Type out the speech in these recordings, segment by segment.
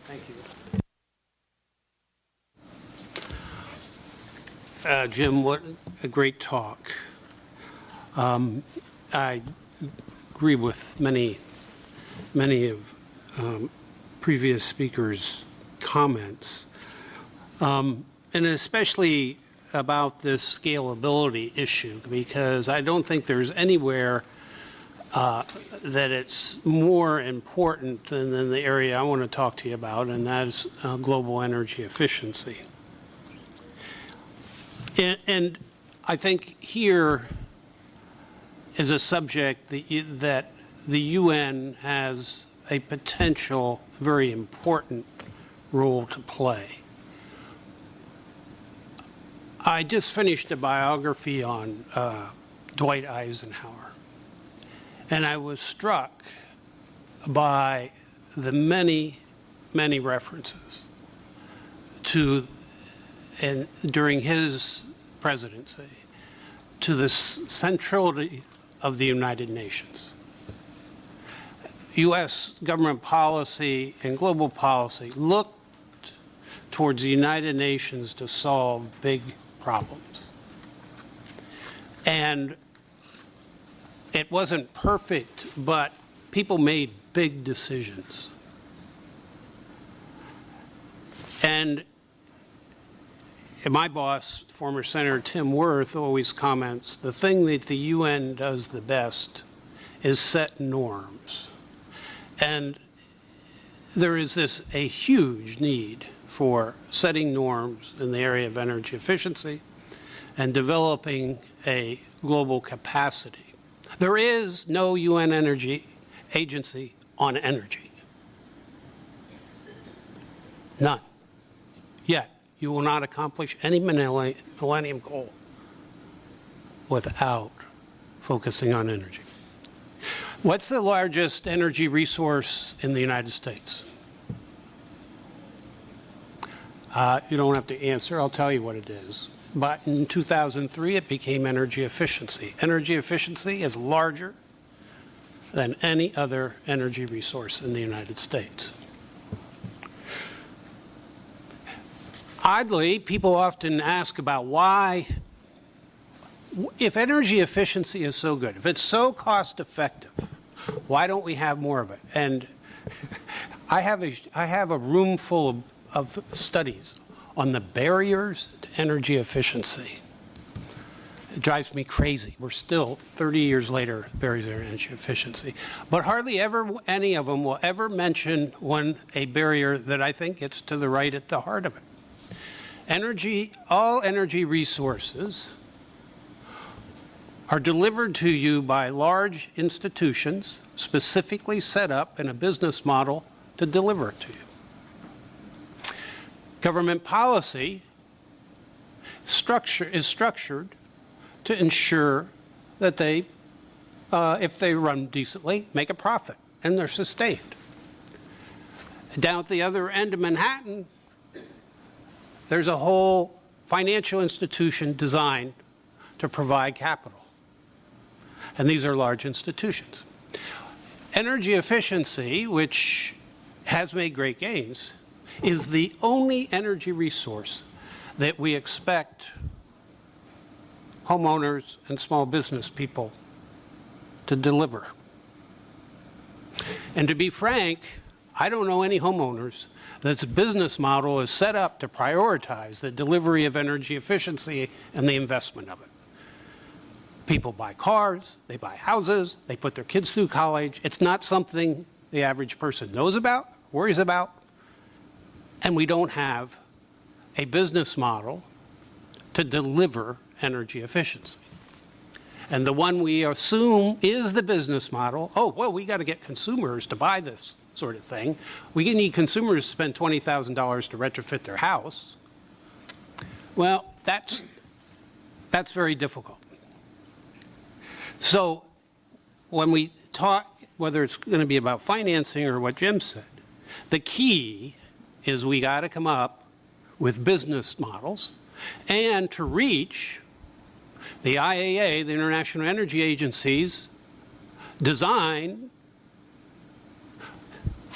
Thank you. Jim, what a great talk. I agree with many of previous speakers' comments, and especially about this scalability issue, because I don't think there's anywhere that it's more important than in the area I want to talk to you about, and that is global energy efficiency. And I think here is a subject that the UN has a potential very important role to play. I just finished a biography on Dwight Eisenhower, and I was struck by the many references to, and during his presidency, to the centrality of the United Nations. U.S. government policy and global policy looked towards the United Nations to solve big problems. And it wasn't perfect, but people made big decisions. And my boss, former Senator Tim Wirth, always comments, the thing that the UN does the best is set norms. And there is a huge need for setting norms in the area of energy efficiency and developing a global capacity. There is no UN energy agency on energy. None. Yet, you will not accomplish any millennium goal without focusing on energy. What's the largest energy resource in the United States? You don't have to answer. I'll tell you what it is. But in 2003, it became energy efficiency. Energy efficiency is larger than any other energy resource in the United States. Oddly, people often ask about why, if energy efficiency is so good, if it's so cost effective, why don't we have more of it? And I have a room full of studies on the barriers to energy efficiency. It drives me crazy. We're still, 30 years later, barriers to energy efficiency. But hardly ever any of them will ever mention a barrier that I think gets to the right at the heart of it. All energy resources are delivered to you by large institutions specifically set up in a business model to deliver it to you. Government policy is structured to ensure that they, if they run decently, make a profit, and they're sustained. Down at the other end of Manhattan, there's a whole financial institution designed to provide capital. And these are large institutions. Energy efficiency, which has made great gains, is the only energy resource that we expect homeowners and small business people to deliver. And to be frank, I don't know any homeowners that's business model is set up to prioritize the delivery of energy efficiency and the investment of it. People buy cars, they buy houses, they put their kids through college. It's not something the average person knows about, worries about, and we don't have a business model to deliver energy efficiency. And the one we assume is the business model, oh, well, we got to get consumers to buy this sort of thing. We need consumers to spend $20,000 to retrofit their house. Well, that's very difficult. So when we talk, whether it's going to be about financing or what Jim said, the key is we got to come up with business models and to reach the IAA, the International Energy Agency's design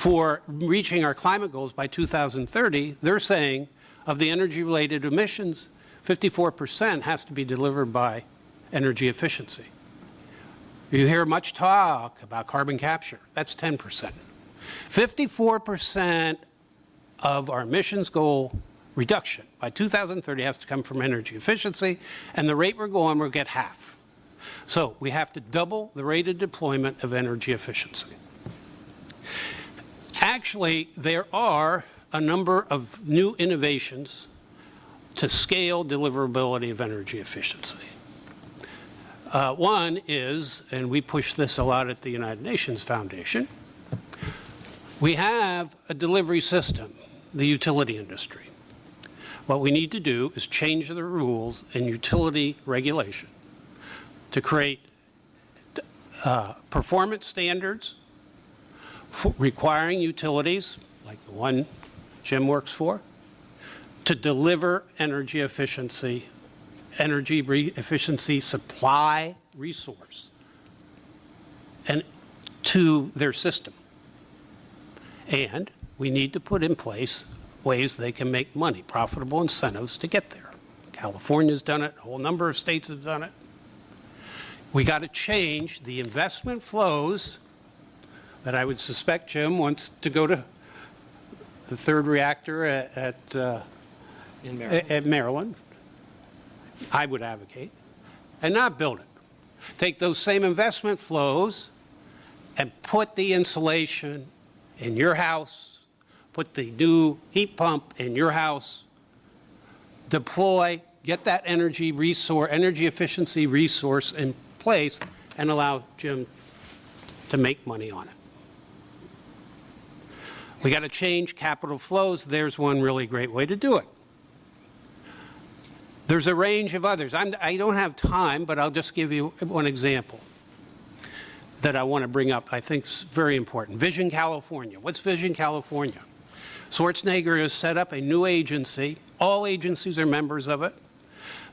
for reaching our climate goals by 2030, they're saying of the energy-related emissions, 54% has to be delivered by energy efficiency. You hear much talk about carbon capture. That's 10%. 54% of our emissions goal reduction by 2030 has to come from energy efficiency, and the rate we're going, we'll get half. So we have to double the rate of deployment of energy efficiency. Actually, there are a number of new innovations to scale deliverability of energy efficiency. One is, and we push this a lot at the United Nations Foundation, we have a delivery system, the utility industry. What we need to do is change the rules in utility regulation to create performance standards requiring utilities, like the one Jim works for, to deliver energy efficiency supply resource and to their system. And we need to put in place ways they can make money, profitable incentives to get there. California's done it, a whole number of states have done it. We got to change the investment flows that I would suspect Jim wants to go to the third reactor at Maryland. I would advocate, and not build it. Take those same investment flows and put the insulation in your house, put the new heat pump in your house, deploy, get that energy efficiency resource in place, and allow Jim to make money on it. We got to change capital flows. There's one really great way to do it. There's a range of others. I don't have time, but I'll just give you one example that I want to bring up. I think is very important. Vision California. What's Vision California? Schwarzenegger has set up a new agency. All agencies are members of it.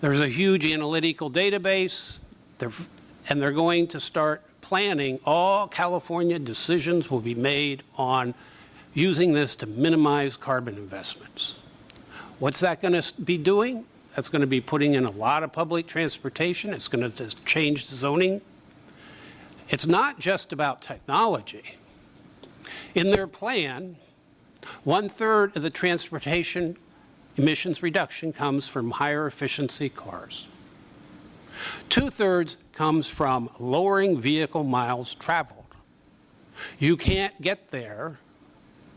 There's a huge analytical database, and they're going to start planning. All California decisions will be made on using this to minimize carbon investments. What's that going to be doing? That's going to be putting in a lot of public transportation. It's going to change zoning. It's not just about technology. In their plan, 1/3 of the transportation emissions reduction comes from higher efficiency cars. 2/3 comes from lowering vehicle miles traveled. You can't get there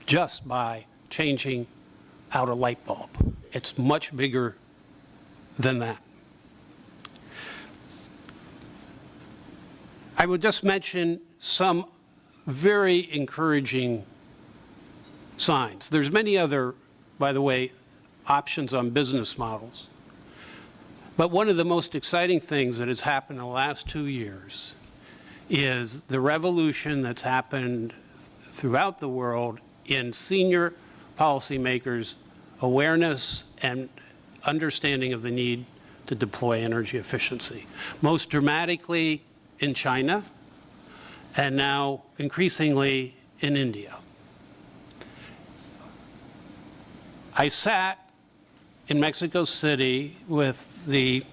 just by changing out a light bulb. It's much bigger than that. I would just mention some very encouraging signs. There's many other, by the way, options on business models. But one of the most exciting things that has happened in the last 2 years is the revolution that's happened throughout the world in senior policymakers' awareness and understanding of the need to deploy energy efficiency. Most dramatically in China, and now increasingly in India. I sat in Mexico City with the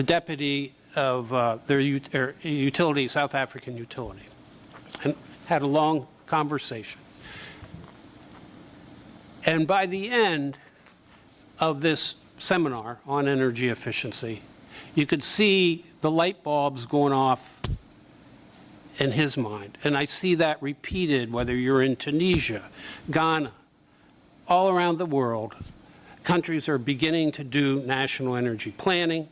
deputy of their utility, South African utility, and had a long conversation. And by the end of this seminar on energy efficiency, you could see the light bulbs going off in his mind. And I see that repeated whether you're in Tunisia, Ghana, all around the world. Countries are beginning to do national energy planning,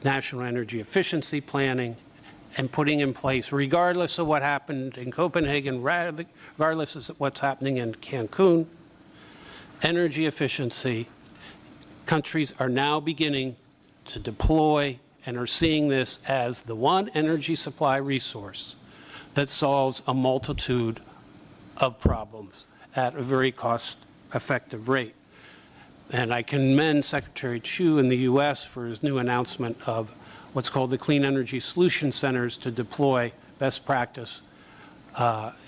national energy efficiency planning, and putting in place, regardless of what happened in Copenhagen, regardless of what's happening in Cancun, energy efficiency. Countries are now beginning to deploy and are seeing this as the one energy supply resource that solves a multitude of problems at a very cost-effective rate. And I commend Secretary Chu in the U.S. for his new announcement of what's called the Clean Energy Solution Centers to deploy best practice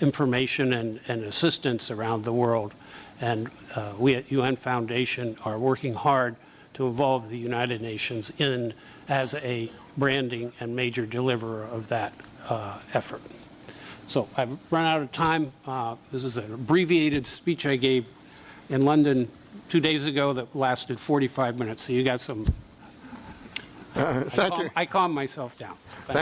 information and assistance around the world. And we at UN Foundation are working hard to involve the United Nations in as a branding and major deliverer of that effort. So I've run out of time. This is an abbreviated speech I gave in London 2 days ago that lasted 45 minutes. So you got some. Thank you. I calmed myself down.